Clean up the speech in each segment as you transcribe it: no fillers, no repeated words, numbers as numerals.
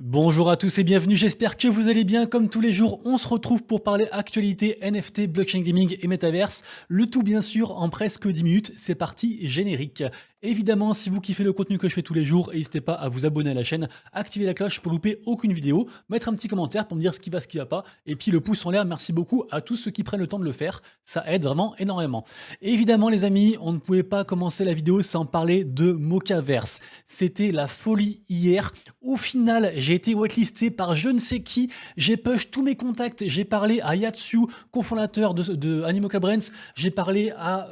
Bonjour à tous et bienvenue, j'espère que vous allez bien. Comme tous les jours, on se retrouve pour parler actualité, NFT, blockchain gaming et metaverse. Le tout bien sûr en presque 10 minutes, c'est parti, générique. Évidemment, si vous kiffez le contenu que je fais tous les jours, n'hésitez pas à vous abonner à la chaîne, activer la cloche pour louper aucune vidéo, mettre un petit commentaire pour me dire ce qui va pas, et puis le pouce en l'air, merci beaucoup à tous ceux qui prennent le temps de le faire, ça aide vraiment énormément. Et évidemment les amis, on ne pouvait pas commencer la vidéo sans parler de Mocaverse. C'était la folie hier. Au final, j'ai été whitelisté par je ne sais qui, j'ai push tous mes contacts, j'ai parlé à Yatsu, cofondateur de Animoca Brands, j'ai parlé à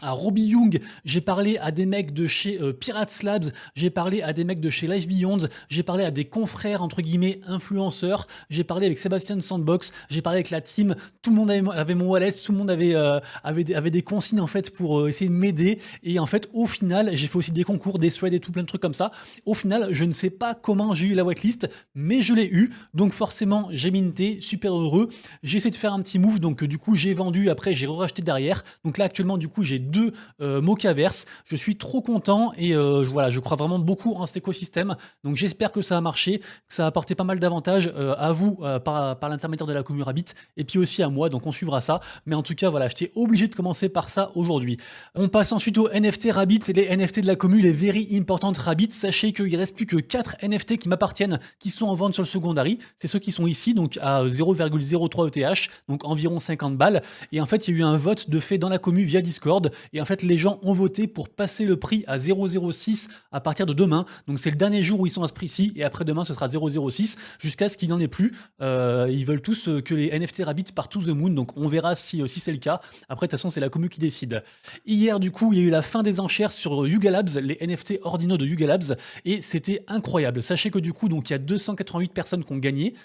Robbie Young, j'ai parlé à des mecs de chez Pirates Labs, j'ai parlé à des mecs de chez Life Beyond, j'ai parlé à des confrères entre guillemets influenceurs, j'ai parlé avec Sébastien de Sandbox, j'ai parlé avec la team, tout le monde avait mon wallet, tout le monde avait des consignes en fait pour essayer de m'aider, et en fait au final j'ai fait aussi des concours, des threads et tout plein de trucs comme ça. Au final je ne sais pas comment j'ai eu la whitelist, mais je l'ai eu, donc forcément j'ai minté, super heureux. J'ai essayé de faire un petit move, donc du coup j'ai vendu, après j'ai racheté derrière, donc là actuellement du coup j'ai deux Mocaverse, je suis trop content et voilà, je crois vraiment beaucoup en cet écosystème, donc j'espère que ça a marché, que ça a apporté pas mal d'avantages à vous par l'intermédiaire de la commu Rabbit, et puis aussi à moi, donc on suivra ça, mais en tout cas voilà, j'étais obligé de commencer par ça aujourd'hui. On passe ensuite aux NFT Rabbit, c'est les NFT de la commu, les Very Important Rabbit. Sachez qu'il ne reste plus que 4 NFT qui m'appartiennent, qui sont en vente sur le secondary, c'est ceux qui sont ici, donc à 0,03 ETH, donc environ 50 balles, et en fait il y a eu un vote de fait dans la commu via Discord, et en fait les gens ont voté pour passer le prix à 0,06 à partir de demain, donc c'est le dernier jour où ils sont à ce prix-ci, et après demain ce sera 0,06, jusqu'à ce qu'il n'en ait plus. Ils veulent tous que les NFT Rabbit partent to the moon, donc on verra si c'est le cas. Après de toute façon c'est la commu qui décide. Hier du coup il y a eu la fin des enchères sur Yuga Labs, les NFT ordinaux de Yuga Labs, et c'était incroyable. Sachez que du coup donc il y a 288 personnes qui ont gagné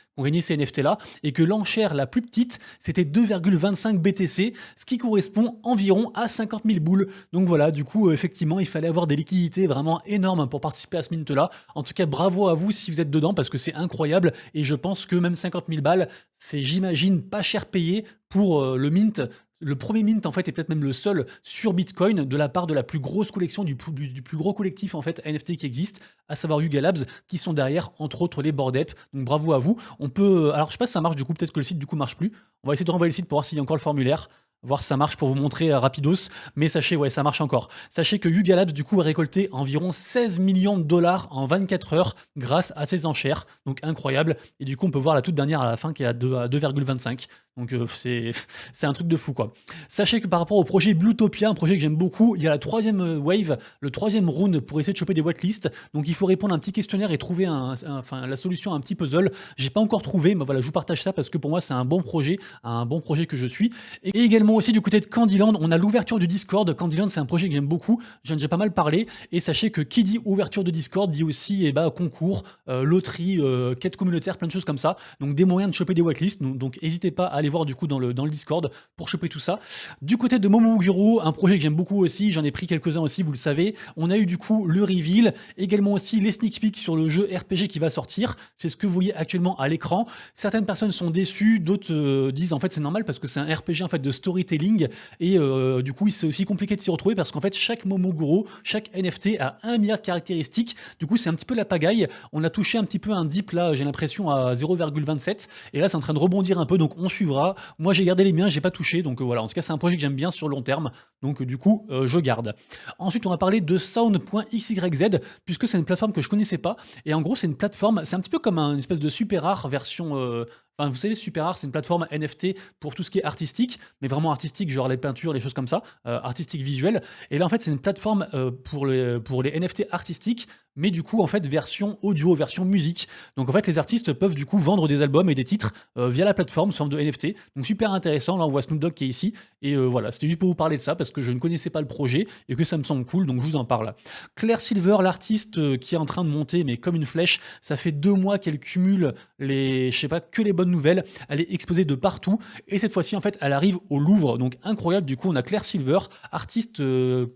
ces NFT là, et que l'enchère la plus petite c'était 2,25 BTC, ce qui correspond environ à 50 000 boules. Donc voilà, du coup effectivement il fallait avoir des liquidités vraiment énormes pour participer à ce mint là. En tout cas bravo à vous si vous êtes dedans, parce que c'est incroyable, et je pense que même 50 000 balles c'est, j'imagine, pas cher payé pour le mint. Le premier mint en fait est peut-être même le seul sur Bitcoin de la part de la plus grosse collection, du plus gros collectif en fait NFT qui existe, à savoir Yuga Labs, qui sont derrière entre autres les Bored Ape. Donc bravo à vous. On peut, alors je sais pas si ça marche du coup, peut-être que le site du coup marche plus. On va essayer de renvoyer le site pour voir s'il y a encore le formulaire, voir si ça marche pour vous montrer rapidos, mais sachez, ouais, ça marche encore. Sachez que Yuga Labs, du coup, a récolté environ 16 millions de dollars en 24 heures grâce à ces enchères, donc incroyable. Et du coup, on peut voir la toute dernière à la fin qui est à 2,25. Donc c'est un truc de fou, quoi. Sachez que par rapport au projet Bluetopia, un projet que j'aime beaucoup, il y a la troisième wave, le troisième round pour essayer de choper des whitelists. Donc il faut répondre à un petit questionnaire et trouver la solution à un petit puzzle. J'ai pas encore trouvé, mais voilà, je vous partage ça parce que pour moi c'est un bon projet que je suis. Et également aussi du côté de Candyland, on a l'ouverture du Discord. Candyland, c'est un projet que j'aime beaucoup, j'en ai déjà pas mal parlé, et sachez que qui dit ouverture de Discord dit aussi concours, loterie, quête communautaire, plein de choses comme ça, donc des moyens de choper des whitelists, donc n'hésitez pas à aller voir du coup dans le Discord pour choper tout ça. Du côté de Momoguro, un projet que j'aime beaucoup aussi, j'en ai pris quelques-uns aussi, vous le savez, on a eu du coup le reveal, également aussi les sneak peeks sur le jeu RPG qui va sortir, c'est ce que vous voyez actuellement à l'écran. Certaines personnes sont déçues, d'autres disent en fait c'est normal parce que c'est un RPG en fait de storytelling, et du coup c'est aussi compliqué de s'y retrouver parce qu'en fait chaque Momoguro, chaque NFT a 1 milliard de caractéristiques, du coup c'est un petit peu la pagaille. On a touché un petit peu un dip là, j'ai l'impression à 0,27, et là c'est en train de rebondir un peu, donc on suivra. Moi j'ai gardé les miens, j'ai pas touché, donc voilà, en tout cas c'est un projet que j'aime bien sur le long terme, donc du coup je garde. Ensuite on va parler de Sound.xyz, puisque c'est une plateforme que je connaissais pas, et en gros c'est une plateforme, c'est un petit peu comme une espèce de super rare version enfin, vous savez, Super Art, c'est une plateforme NFT pour tout ce qui est artistique, mais vraiment artistique, genre les peintures, les choses comme ça, artistique visuel. Et là, en fait, c'est une plateforme pour les NFT artistiques, mais du coup, en fait, version audio, version musique. Donc, en fait, les artistes peuvent du coup vendre des albums et des titres via la plateforme sous forme de NFT. Donc, super intéressant. Là, on voit Snoop Dogg qui est ici. Et voilà, c'était juste pour vous parler de ça parce que je ne connaissais pas le projet et que ça me semble cool, donc je vous en parle. Claire Silver, l'artiste qui est en train de monter, mais comme une flèche, ça fait 2 mois qu'elle cumule que les bonnes nouvelles, elle est exposée de partout, et cette fois-ci en fait elle arrive au Louvre, donc incroyable. Du coup on a Claire Silver, artiste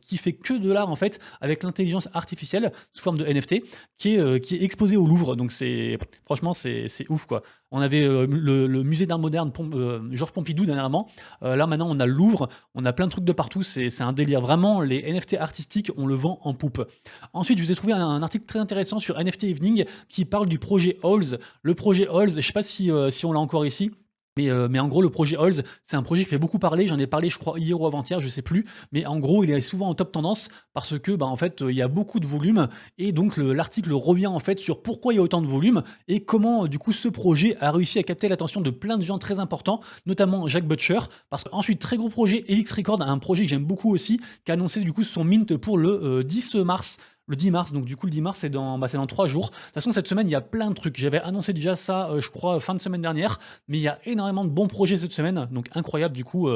qui fait que de l'art en fait avec l'intelligence artificielle sous forme de NFT qui est exposé au Louvre. Donc c'est franchement c'est ouf quoi. On avait le musée d'art moderne Georges Pompidou dernièrement. Là maintenant on a le Louvre, on a plein de trucs de partout. C'est un délire. Vraiment les NFT artistiques on le vend en poupe. Ensuite je vous ai trouvé un article très intéressant sur NFT Evening qui parle du projet Halls. Le projet Halls, je sais pas si on l'a encore ici. Mais en gros, le projet Halls, c'est un projet qui fait beaucoup parler. J'en ai parlé, je crois, hier ou avant-hier, je sais plus. Mais en gros, il est souvent en top tendance parce que, bah, en fait, il y a beaucoup de volume. Et donc, l'article revient en fait sur pourquoi il y a autant de volume et comment, du coup, ce projet a réussi à capter l'attention de plein de gens très importants, notamment Jack Butcher. Parce qu'ensuite, très gros projet, Helix Record, un projet que j'aime beaucoup aussi, qui a annoncé du coup son mint pour le 10 mars. Le 10 mars, donc du coup le 10 mars c'est dans 3 jours. De toute façon cette semaine il y a plein de trucs. J'avais annoncé déjà ça je crois fin de semaine dernière, mais il y a énormément de bons projets cette semaine, donc incroyable du coup.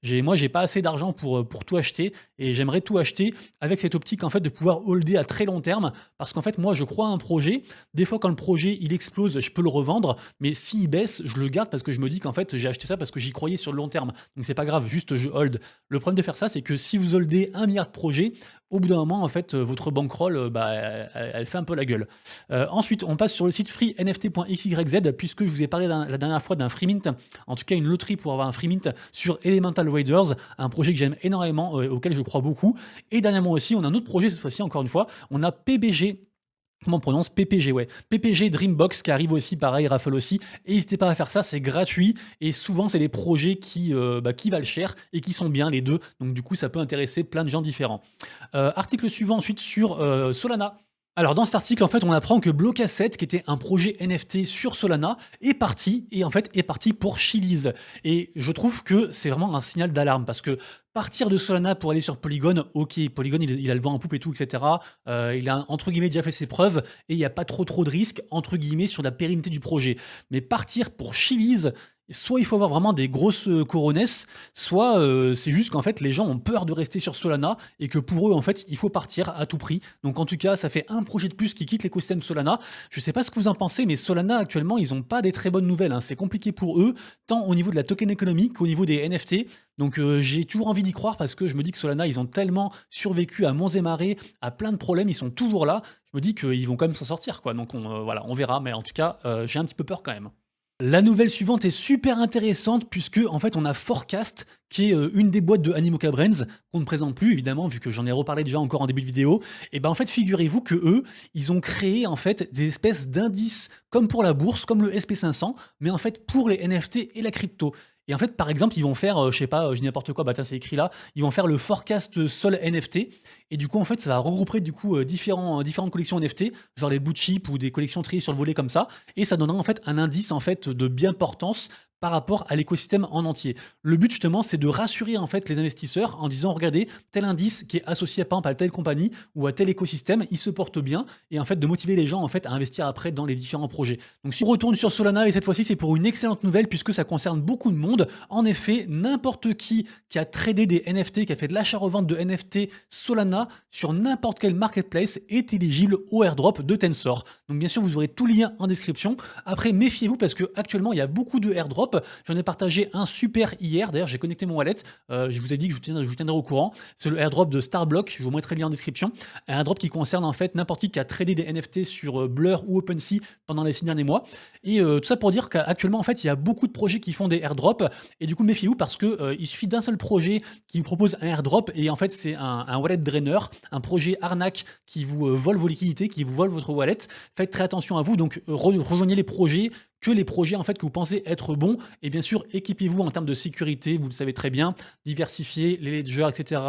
Moi j'ai pas assez d'argent pour tout acheter et j'aimerais tout acheter avec cette optique en fait de pouvoir holder à très long terme parce qu'en fait moi je crois à un projet. Des fois quand le projet il explose je peux le revendre, mais s'il baisse je le garde parce que je me dis qu'en fait j'ai acheté ça parce que j'y croyais sur le long terme, donc c'est pas grave, juste je hold. Le problème de faire ça c'est que si vous holdez 1 milliard de projets, au bout d'un moment, en fait, votre bankroll, bah, elle fait un peu la gueule. Ensuite, on passe sur le site freenft.xyz, puisque je vous ai parlé la dernière fois d'un free mint, en tout cas une loterie pour avoir un free mint sur Elemental Raiders, un projet que j'aime énormément, auquel je crois beaucoup. Et dernièrement aussi, on a un autre projet, cette fois-ci, encore une fois, on a PBG. Comment on prononce PPG, ouais. PPG Dreambox qui arrive aussi, pareil, raffle aussi. Et n'hésitez pas à faire ça, c'est gratuit. Et souvent, c'est des projets qui valent cher et qui sont bien, les deux. Donc, du coup, ça peut intéresser plein de gens différents. Article suivant ensuite sur Solana. Alors dans cet article, en fait, on apprend que Block Asset, qui était un projet NFT sur Solana, est parti, et en fait est parti pour Chiliz. Et je trouve que c'est vraiment un signal d'alarme, parce que partir de Solana pour aller sur Polygon, ok, Polygon il a le vent en poupe et tout, etc. Il a entre guillemets déjà fait ses preuves, et il n'y a pas trop de risques, entre guillemets, sur la pérennité du projet. Mais partir pour Chiliz, soit il faut avoir vraiment des grosses coronesses, soit c'est juste qu'en fait les gens ont peur de rester sur Solana et que pour eux en fait il faut partir à tout prix. Donc en tout cas ça fait un projet de plus qui quitte l'écosystème Solana. Je sais pas ce que vous en pensez, mais Solana actuellement ils ont pas des très bonnes nouvelles, hein. C'est compliqué pour eux, tant au niveau de la token économie qu'au niveau des NFT. Donc j'ai toujours envie d'y croire parce que je me dis que Solana ils ont tellement survécu à monts et marées, à plein de problèmes, ils sont toujours là. Je me dis qu'ils vont quand même s'en sortir quoi. Donc voilà, on verra, mais en tout cas j'ai un petit peu peur quand même. La nouvelle suivante est super intéressante puisque en fait on a Forecast qui est une des boîtes de Animoca Brands qu'on ne présente plus évidemment vu que j'en ai reparlé déjà encore en début de vidéo. Et ben en fait figurez-vous que eux ils ont créé en fait des espèces d'indices comme pour la bourse, comme le SP500, mais en fait pour les NFT et la crypto. Et en fait, par exemple, ils vont faire, je sais pas, je dis n'importe quoi, bah tiens, c'est écrit là, ils vont faire le forecast Sol NFT. Et du coup, en fait, ça va regrouper du coup différentes collections NFT, genre les blue chip ou des collections triées sur le volet comme ça. Et ça donnera en fait un indice en fait de bien-portance par rapport à l'écosystème en entier. Le but justement, c'est de rassurer en fait les investisseurs en disant regardez, tel indice qui est associé par exemple à telle compagnie ou à tel écosystème, il se porte bien et en fait de motiver les gens en fait à investir après dans les différents projets. Donc si on retourne sur Solana et cette fois-ci c'est pour une excellente nouvelle puisque ça concerne beaucoup de monde. En effet, n'importe qui a tradé des NFT, qui a fait de l'achat-revente de NFT Solana sur n'importe quel marketplace est éligible au airdrop de Tensor. Donc bien sûr, vous aurez tout le lien en description. Après, méfiez-vous parce que actuellement il y a beaucoup de airdrops. J'en ai partagé un super hier. D'ailleurs, j'ai connecté mon wallet. Je vous ai dit que je vous tiendrai au courant. C'est le airdrop de Starblock. Je vous mettrai le lien en description. Un airdrop qui concerne en fait n'importe qui a tradé des NFT sur Blur ou OpenSea pendant les 6 derniers mois. Et tout ça pour dire qu'actuellement, en fait, il y a beaucoup de projets qui font des airdrops. Et du coup, méfiez-vous parce que il suffit d'un seul projet qui vous propose un airdrop. Et en fait, c'est un wallet drainer, un projet arnaque qui vous vole vos liquidités, qui vous vole votre wallet. Faites très attention à vous. Donc, rejoignez les projets en fait que vous pensez être bons, et bien sûr équipez-vous en termes de sécurité, vous le savez très bien, diversifier les ledgers, etc.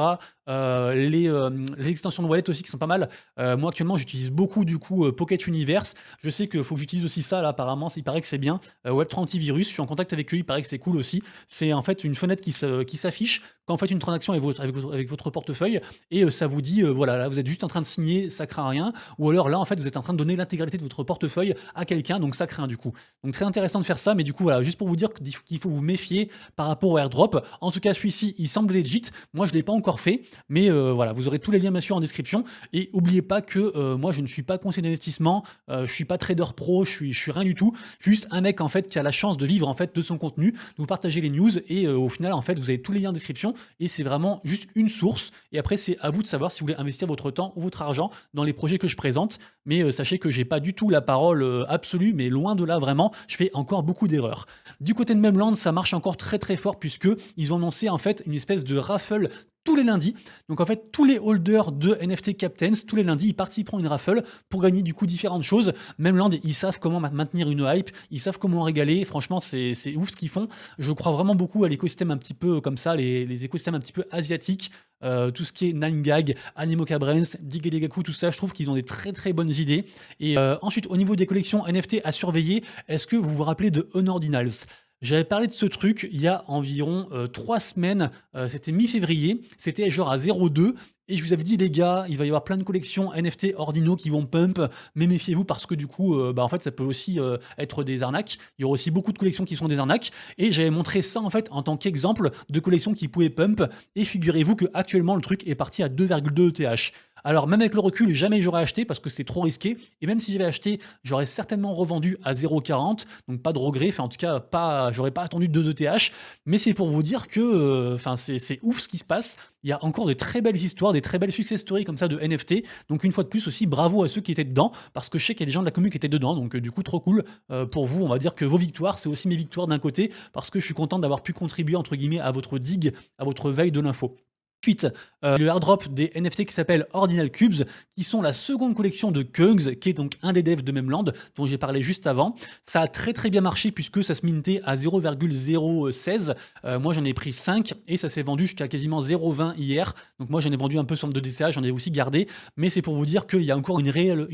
Les extensions de wallet aussi qui sont pas mal. Moi actuellement j'utilise beaucoup du coup Pocket Universe. Je sais qu'il faut que j'utilise aussi ça là, apparemment il paraît que c'est bien. Web3 antivirus, je suis en contact avec eux, il paraît que c'est cool aussi. C'est en fait une fenêtre qui s'affiche quand vous faites une transaction avec votre portefeuille et ça vous dit voilà, là vous êtes juste en train de signer, ça craint rien, ou alors là en fait vous êtes en train de donner l'intégralité de votre portefeuille à quelqu'un, donc ça craint du coup. Donc très intéressant de faire ça, mais du coup voilà, juste pour vous dire qu'il faut vous méfier par rapport au airdrop. En tout cas, celui-ci, il semble legit. Moi, je ne l'ai pas encore fait, mais voilà, vous aurez tous les liens bien sûr en description. Et n'oubliez pas que moi, je ne suis pas conseiller d'investissement, je suis pas trader pro, je suis rien du tout. Juste un mec en fait qui a la chance de vivre en fait de son contenu, de vous partager les news et au final en fait vous avez tous les liens en description et c'est vraiment juste une source. Et après c'est à vous de savoir si vous voulez investir votre temps ou votre argent dans les projets que je présente. Mais sachez que j'ai pas du tout la parole absolue, mais loin de là vraiment, je fais encore beaucoup d'erreurs. Du côté de Memland, ça marche encore très très fort puisque ils ont annoncé en fait une espèce de raffle tous les lundis. Donc en fait, tous les holders de NFT Captains, tous les lundis, ils participeront à une raffle pour gagner du coup différentes choses. Memland, ils savent comment maintenir une hype, ils savent comment régaler. Franchement, c'est ouf ce qu'ils font. Je crois vraiment beaucoup à l'écosystème un petit peu comme ça, les écosystèmes un petit peu asiatiques. Tout ce qui est 9gag, Animoca Brains, Digedegaku, tout ça, je trouve qu'ils ont des très très bonnes idées. Et ensuite, au niveau des collections NFT à surveiller, est-ce que vous vous rappelez de Unordinals? J'avais parlé de ce truc il y a environ 3 semaines, c'était mi-février, c'était genre à 0,2 et je vous avais dit les gars, il va y avoir plein de collections NFT Ordino qui vont pump, mais méfiez-vous parce que du coup, en fait ça peut aussi être des arnaques. Il y aura aussi beaucoup de collections qui sont des arnaques et j'avais montré ça en fait en tant qu'exemple de collections qui pouvaient pump et figurez-vous que actuellement le truc est parti à 2,2 ETH. Alors même avec le recul, jamais j'aurais acheté parce que c'est trop risqué. Et même si j'avais acheté, j'aurais certainement revendu à 0,40. Donc pas de regret. Enfin en tout cas, j'aurais pas attendu 2 ETH. Mais c'est pour vous dire que c'est ouf ce qui se passe. Il y a encore de très belles histoires, des très belles success stories comme ça de NFT. Donc une fois de plus aussi, bravo à ceux qui étaient dedans. Parce que je sais qu'il y a des gens de la commune qui étaient dedans. Donc du coup, trop cool pour vous. On va dire que vos victoires, c'est aussi mes victoires d'un côté. Parce que je suis content d'avoir pu contribuer entre guillemets à votre digue, à votre veille de l'info. Ensuite, le airdrop des NFT qui s'appelle Ordinal Cubes, qui sont la seconde collection de Kungs, qui est donc un des devs de Memland, dont j'ai parlé juste avant. Ça a très très bien marché puisque ça se mintait à 0,016. Moi j'en ai pris 5 et ça s'est vendu jusqu'à quasiment 0,20 hier. Donc moi j'en ai vendu un peu sur de DCA, j'en ai aussi gardé. Mais c'est pour vous dire qu'il y a encore une réelle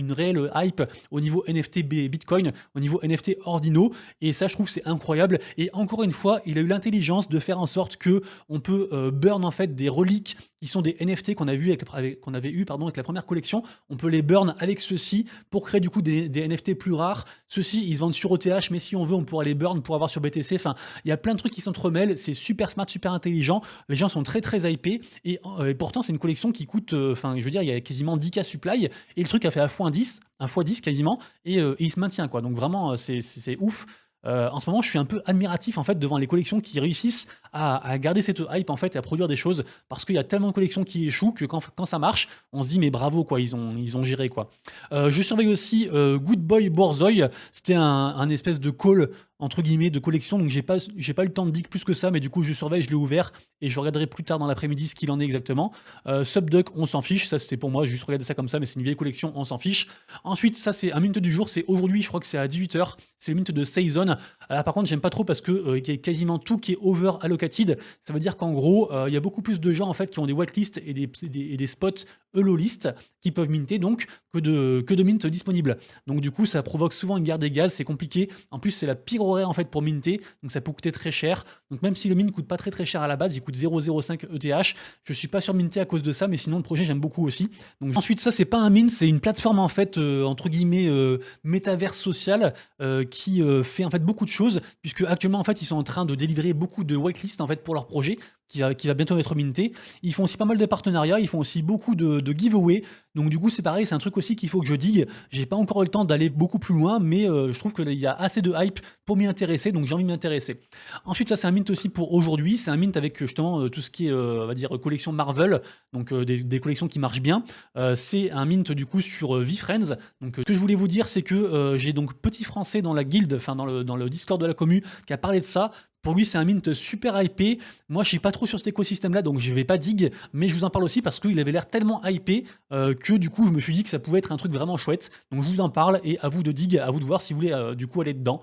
hype au niveau NFT Bitcoin, au niveau NFT Ordino. Et ça je trouve c'est incroyable. Et encore une fois, il a eu l'intelligence de faire en sorte que on peut burn en fait des reliques qui sont des NFT qu'on avait eu avec la première collection. On peut les burn avec ceux-ci pour créer du coup des NFT plus rares. Ceux-ci, ils se vendent sur ETH, mais si on veut, on pourra les burn pour avoir sur BTC. Enfin, il y a plein de trucs qui s'entremêlent. C'est super smart, super intelligent. Les gens sont très très hypés. Et pourtant, c'est une collection qui coûte, je veux dire, il y a quasiment 10K supply. Et le truc a fait un x10 quasiment. Et il se maintient, quoi. Donc vraiment, c'est ouf. En ce moment, je suis un peu admiratif en fait devant les collections qui réussissent à garder cette hype en fait et à produire des choses parce qu'il y a tellement de collections qui échouent que quand ça marche, on se dit mais bravo quoi, ils ont géré quoi. Je surveille aussi Good Boy Borzoy, c'était un espèce de call entre guillemets de collection, donc j'ai pas eu le temps de dig plus que ça, mais du coup je surveille, je l'ai ouvert et je regarderai plus tard dans l'après-midi ce qu'il en est exactement. Subduck, on s'en fiche, ça c'était pour moi, j'ai juste regardé ça comme ça, mais c'est une vieille collection, on s'en fiche. Ensuite, ça c'est un mint du jour, c'est aujourd'hui, je crois que c'est à 18h, c'est le mint de Saison. Alors par contre, j'aime pas trop parce que il y a quasiment tout qui est over allocated, ça veut dire qu'en gros, il y a beaucoup plus de gens en fait qui ont des whitelists et des spots Elo list qui peuvent minter donc que de mint disponibles. Donc du coup, ça provoque souvent une guerre des gaz, c'est compliqué. En plus, c'est la pire horaire en fait pour minter, donc ça peut coûter très cher. Donc même si le mint coûte pas très très cher à la base, il coûte 0,05 ETH. Je suis pas sûr minter à cause de ça, mais sinon le projet j'aime beaucoup aussi. Donc ensuite, ça c'est pas un mint, c'est une plateforme en fait entre guillemets métaverse social qui fait en fait beaucoup de choses puisque actuellement en fait ils sont en train de délivrer beaucoup de whitelist en fait pour leur projet qui va bientôt être minté. Ils font aussi pas mal de partenariats, ils font aussi beaucoup de giveaways. Donc du coup c'est pareil, c'est un truc aussi qu'il faut que je digue. J'ai pas encore eu le temps d'aller beaucoup plus loin, mais je trouve qu'il y a assez de hype pour m'y intéresser, donc j'ai envie de m'y intéresser. Ensuite ça c'est un mint aussi pour aujourd'hui, c'est un mint avec justement tout ce qui est on va dire collection Marvel, donc des collections qui marchent bien. C'est un mint du coup sur VeeFriends. Donc ce que je voulais vous dire c'est que j'ai donc Petit Français dans la guilde, enfin dans le Discord de la commu qui a parlé de ça. Pour lui, c'est un mint super hypé. Moi, je suis pas trop sur cet écosystème-là, donc je vais pas dig, mais je vous en parle aussi parce qu'il avait l'air tellement hypé que du coup, je me suis dit que ça pouvait être un truc vraiment chouette. Donc je vous en parle et à vous de dig, à vous de voir si vous voulez du coup aller dedans.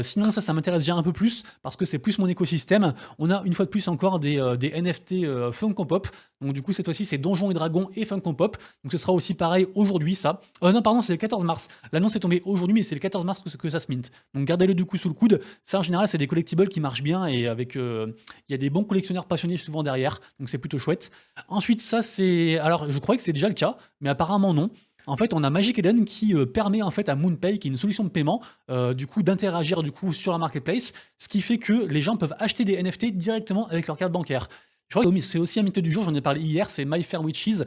Sinon, ça m'intéresse déjà un peu plus parce que c'est plus mon écosystème. On a une fois de plus encore des NFT Funko Pop. Donc du coup, cette fois-ci, c'est Donjons et Dragons et Funko Pop. Donc ce sera aussi pareil aujourd'hui, ça. Non, pardon, c'est le 14 mars. L'annonce est tombée aujourd'hui, mais c'est le 14 mars que ça se mint. Donc gardez-le du coup sous le coude. Ça, en général, c'est des collectibles qui marchent bien et avec... Il y a des bons collectionneurs passionnés souvent derrière. Donc c'est plutôt chouette. Ensuite, ça, c'est... Alors, je croyais que c'est déjà le cas, mais apparemment non. En fait, on a Magic Eden qui permet en fait à MoonPay, qui est une solution de paiement, du coup d'interagir du coup sur la marketplace, ce qui fait que les gens peuvent acheter des NFT directement avec leur carte bancaire. Je crois que c'est aussi un mythe du jour, j'en ai parlé hier, c'est My Fair Witches,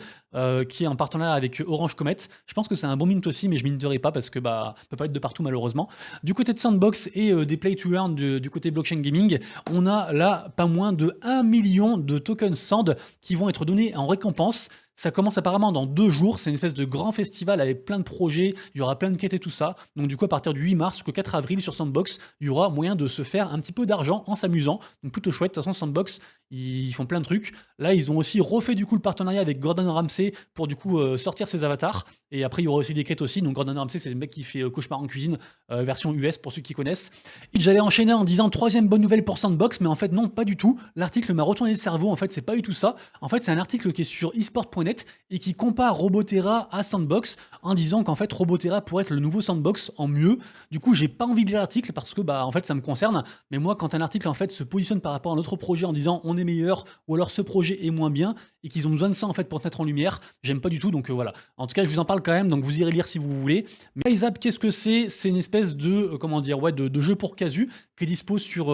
qui est en partenariat avec Orange Comet. Je pense que c'est un bon mint aussi, mais je minterai pas parce que bah, peut pas être de partout malheureusement. Du côté de Sandbox et des Play to Earn du côté blockchain gaming, on a là pas moins de 1 million de tokens Sand qui vont être donnés en récompense. Ça commence apparemment dans 2 jours, c'est une espèce de grand festival avec plein de projets, il y aura plein de quêtes et tout ça. Donc du coup à partir du 8 mars jusqu'au 4 avril sur Sandbox, il y aura moyen de se faire un petit peu d'argent en s'amusant. Donc plutôt chouette, de toute façon Sandbox, ils font plein de trucs. Là ils ont aussi refait du coup le partenariat avec Gordon Ramsay pour du coup sortir ses avatars. Et après il y aura aussi des quêtes aussi, donc Gordon Ramsay c'est le mec qui fait Cauchemar en cuisine, version US pour ceux qui connaissent. Et j'allais enchaîner en disant troisième bonne nouvelle pour Sandbox, mais en fait non pas du tout. L'article m'a retourné le cerveau, en fait c'est pas du tout ça. En fait c'est un article qui est sur esport.net et qui compare Robotera à Sandbox en disant qu'en fait Robotera pourrait être le nouveau Sandbox en mieux. Du coup, j'ai pas envie de lire l'article parce que bah en fait ça me concerne, mais moi quand un article en fait se positionne par rapport à un autre projet en disant on est meilleur ou alors ce projet est moins bien et qu'ils ont besoin de ça en fait pour te mettre en lumière, j'aime pas du tout donc voilà. En tout cas, je vous en parle quand même donc vous irez lire si vous voulez. Mais Isaac, qu'est-ce que c'est? C'est une espèce de comment dire ouais de jeu pour casu qui est dispo sur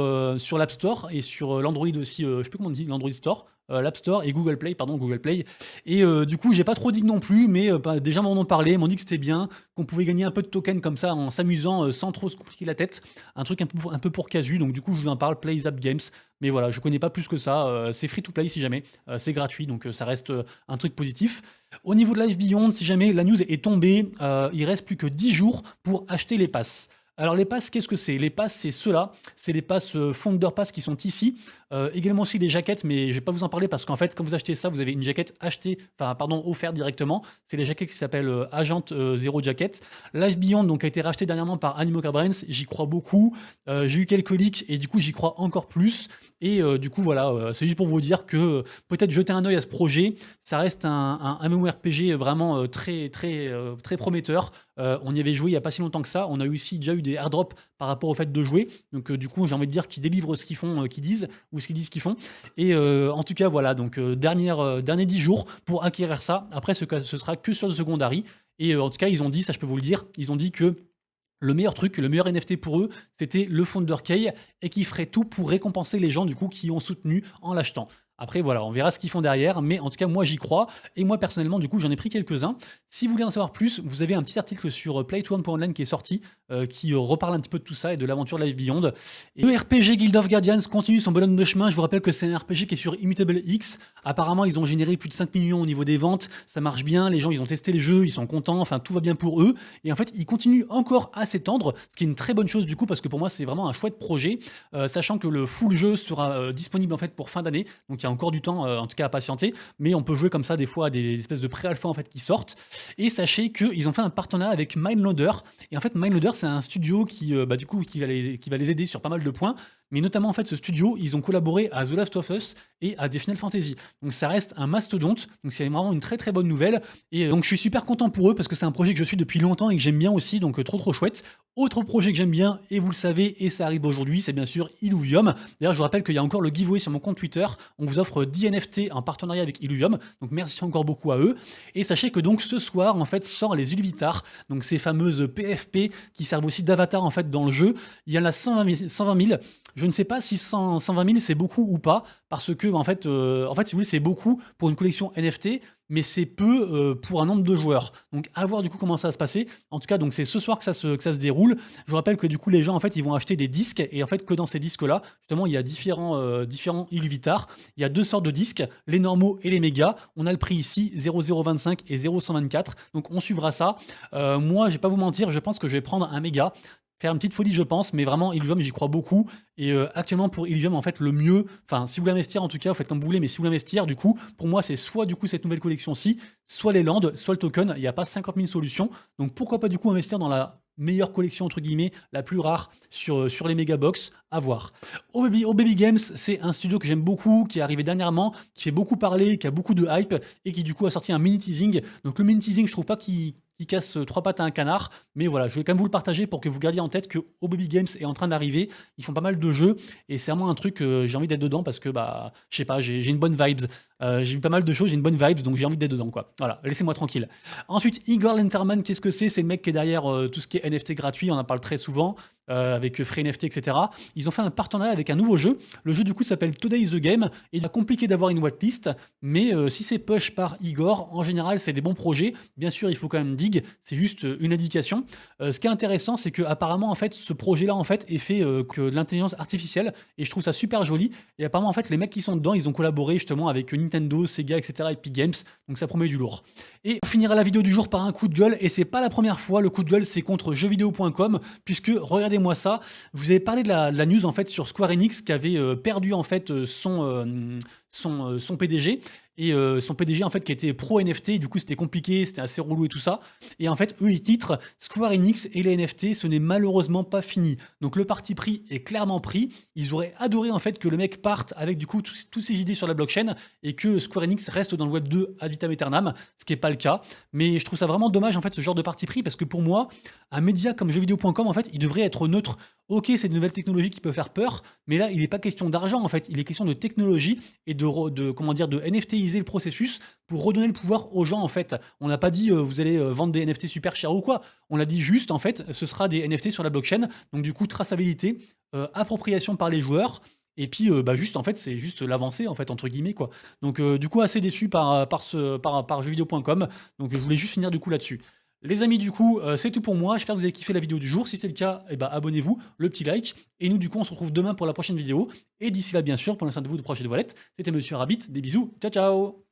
l'App Store et sur l'Android aussi, je sais plus comment on dit, l'Android Store. L'App Store et Google Play, pardon, Google Play. Et du coup, j'ai pas trop dit non plus, mais bah, déjà m'en ont parlé, m'ont dit que c'était bien, qu'on pouvait gagner un peu de tokens comme ça en s'amusant sans trop se compliquer la tête. Un truc un peu pour casu, donc du coup, je vous en parle, Play App Games. Mais voilà, je connais pas plus que ça. C'est free to play si jamais, c'est gratuit, donc ça reste un truc positif. Au niveau de Live Beyond, si jamais la news est tombée, il reste plus que 10 jours pour acheter les passes. Alors les passes, qu'est-ce que c'est? Les passes, c'est ceux-là, c'est les passes Founder Pass qui sont ici. Également aussi des jaquettes, mais je vais pas vous en parler parce qu'en fait, quand vous achetez ça, vous avez une jaquette achetée, enfin pardon, offerte directement. C'est les jaquettes qui s'appellent Agent Zero Jacket. Live Beyond donc a été racheté dernièrement par Animoca Brands. J'y crois beaucoup. J'ai eu quelques leaks et du coup j'y crois encore plus. Et du coup voilà, c'est juste pour vous dire que peut-être jeter un œil à ce projet. Ça reste un MMORPG vraiment très prometteur. On y avait joué il y a pas si longtemps que ça. On a aussi déjà eu des airdrops par rapport au fait de jouer. Donc du coup j'ai envie de dire qu'ils délivrent ce qu'ils font, qu'ils disent ou ce qu'ils disent qu'ils font. Et en tout cas voilà, donc dernier 10 jours pour acquérir ça. Après ce sera que sur le secondary. Et en tout cas ils ont dit, ça je peux vous le dire, ils ont dit que le meilleur truc, le meilleur NFT pour eux, c'était le Founder Key et qui ferait tout pour récompenser les gens du coup qui ont soutenu en l'achetant. Après voilà, on verra ce qu'ils font derrière, mais en tout cas moi j'y crois et moi personnellement du coup j'en ai pris quelques-uns. Si vous voulez en savoir plus, vous avez un petit article sur play2one.online qui est sorti, qui reparle un petit peu de tout ça et de l'aventure Live Beyond. Et le RPG Guild of Guardians continue son bonhomme de chemin. Je vous rappelle que c'est un RPG qui est sur Immutable X. Apparemment ils ont généré plus de 5 millions au niveau des ventes, ça marche bien, les gens ils ont testé les jeux, ils sont contents, enfin tout va bien pour eux. Et en fait ils continuent encore à s'étendre, ce qui est une très bonne chose du coup parce que pour moi c'est vraiment un chouette projet, sachant que le full jeu sera disponible en fait pour fin d'année, donc il y a encore du temps en tout cas à patienter, mais on peut jouer comme ça des fois à des espèces de pré-alpha en fait qui sortent. Et sachez qu'ils ont fait un partenariat avec Mindloader, et en fait Mindloader c'est un studio qui du coup qui va les aider sur pas mal de points, mais notamment en fait ce studio ils ont collaboré à The Last of Us et à des Final Fantasy, donc ça reste un mastodonte, donc c'est vraiment une très bonne nouvelle. Et donc je suis super content pour eux parce que c'est un projet que je suis depuis longtemps et que j'aime bien aussi, donc trop chouette. Autre projet que j'aime bien, et vous le savez, et ça arrive aujourd'hui, c'est bien sûr Illuvium. D'ailleurs, je vous rappelle qu'il y a encore le giveaway sur mon compte Twitter. On vous offre 10 NFT en partenariat avec Illuvium. Donc merci encore beaucoup à eux. Et sachez que donc ce soir, en fait, sort les Illuvitar. Donc ces fameuses PFP qui servent aussi d'avatar en fait dans le jeu. Il y en a 120 000. Je ne sais pas si 120 000 c'est beaucoup ou pas, parce que en fait, si vous voulez, c'est beaucoup pour une collection NFT, mais c'est peu pour un nombre de joueurs. Donc à voir du coup comment ça va se passer. En tout cas, donc c'est ce soir que ça se déroule. Je vous rappelle que du coup les gens en fait ils vont acheter des disques, et en fait que dans ces disques là, justement il y a différents Illuvitar. Il y a 2 sortes de disques, les normaux et les mégas. On a le prix ici 0,025 et 0,124. Donc on suivra ça. Moi je vais pas vous mentir, je pense que je vais prendre un méga. Faire une petite folie je pense, mais vraiment Illuvium j'y crois beaucoup. Et actuellement pour Illuvium en fait le mieux, enfin si vous voulez investir en tout cas vous faites comme vous voulez, mais si vous voulez investir du coup pour moi c'est soit du coup cette nouvelle collection-ci, soit les lands, soit le token. Il n'y a pas 50 000 solutions, donc pourquoi pas du coup investir dans la meilleure collection entre guillemets, la plus rare sur les Megabox, à voir. Au Baby Games, c'est un studio que j'aime beaucoup, qui est arrivé dernièrement, qui fait beaucoup parler, qui a beaucoup de hype et qui du coup a sorti un mini teasing. Donc le mini teasing je trouve pas qu'il qui casse 3 pattes à un canard. Mais voilà, je vais quand même vous le partager pour que vous gardiez en tête que Oboby Games est en train d'arriver. Ils font pas mal de jeux et c'est vraiment un truc, j'ai envie d'être dedans parce que, bah, je sais pas, j'ai une bonne vibes. J'ai vu pas mal de choses, j'ai une bonne vibes, donc j'ai envie d'être dedans, quoi. Voilà, laissez-moi tranquille. Ensuite, Igor Lenterman, qu'est-ce que c'est? C'est le mec qui est derrière tout ce qui est NFT gratuit, on en parle très souvent, avec Free NFT, etc. Ils ont fait un partenariat avec un nouveau jeu. Le jeu, du coup, s'appelle Today is the Game. Et il est compliqué d'avoir une whitelist, mais si c'est push par Igor, en général, c'est des bons projets. Bien sûr, il faut quand même dig, c'est juste une indication. Ce qui est intéressant, c'est que apparemment, en fait, ce projet-là, en fait, est fait que de l'intelligence artificielle, et je trouve ça super joli. Et apparemment, en fait, les mecs qui sont dedans, ils ont collaboré justement avec Nintendo, Sega, etc., Epic Games, donc ça promet du lourd. Et on finira la vidéo du jour par un coup de gueule, et c'est pas la première fois, le coup de gueule c'est contre jeuxvideo.com, puisque regardez-moi ça, vous avez parlé de la news en fait sur Square Enix qui avait perdu en fait son PDG, et son PDG en fait qui était pro NFT, du coup c'était compliqué, c'était assez relou et tout ça, et en fait eux ils titrent Square Enix et les NFT ce n'est malheureusement pas fini, donc le parti pris est clairement pris. Ils auraient adoré en fait que le mec parte avec du coup toutes ses idées sur la blockchain et que Square Enix reste dans le Web 2 ad vitam aeternam, ce qui n'est pas le cas, mais je trouve ça vraiment dommage en fait ce genre de parti pris, parce que pour moi un média comme jeuxvideo.com en fait il devrait être neutre. Ok, c'est de nouvelles technologies qui peuvent faire peur, mais là, il n'est pas question d'argent, en fait. Il est question de technologie et comment dire, de NFTiser le processus pour redonner le pouvoir aux gens, en fait. On n'a pas dit, vous allez vendre des NFT super chers ou quoi. On l'a dit juste, en fait, ce sera des NFT sur la blockchain. Donc, du coup, traçabilité, appropriation par les joueurs. Et puis, bah, juste, en fait, c'est juste l'avancée, en fait, entre guillemets, quoi. Donc, du coup, assez déçu par jeuxvideo.com. Donc, je voulais juste finir, du coup, là-dessus. Les amis, du coup, c'est tout pour moi. J'espère que vous avez kiffé la vidéo du jour. Si c'est le cas, eh ben, abonnez-vous, le petit like. Et nous, du coup, on se retrouve demain pour la prochaine vidéo. Et d'ici là, bien sûr, pour l'instant de vous de prochaine voilette, c'était Monsieur Rabbit. Des bisous. Ciao, ciao!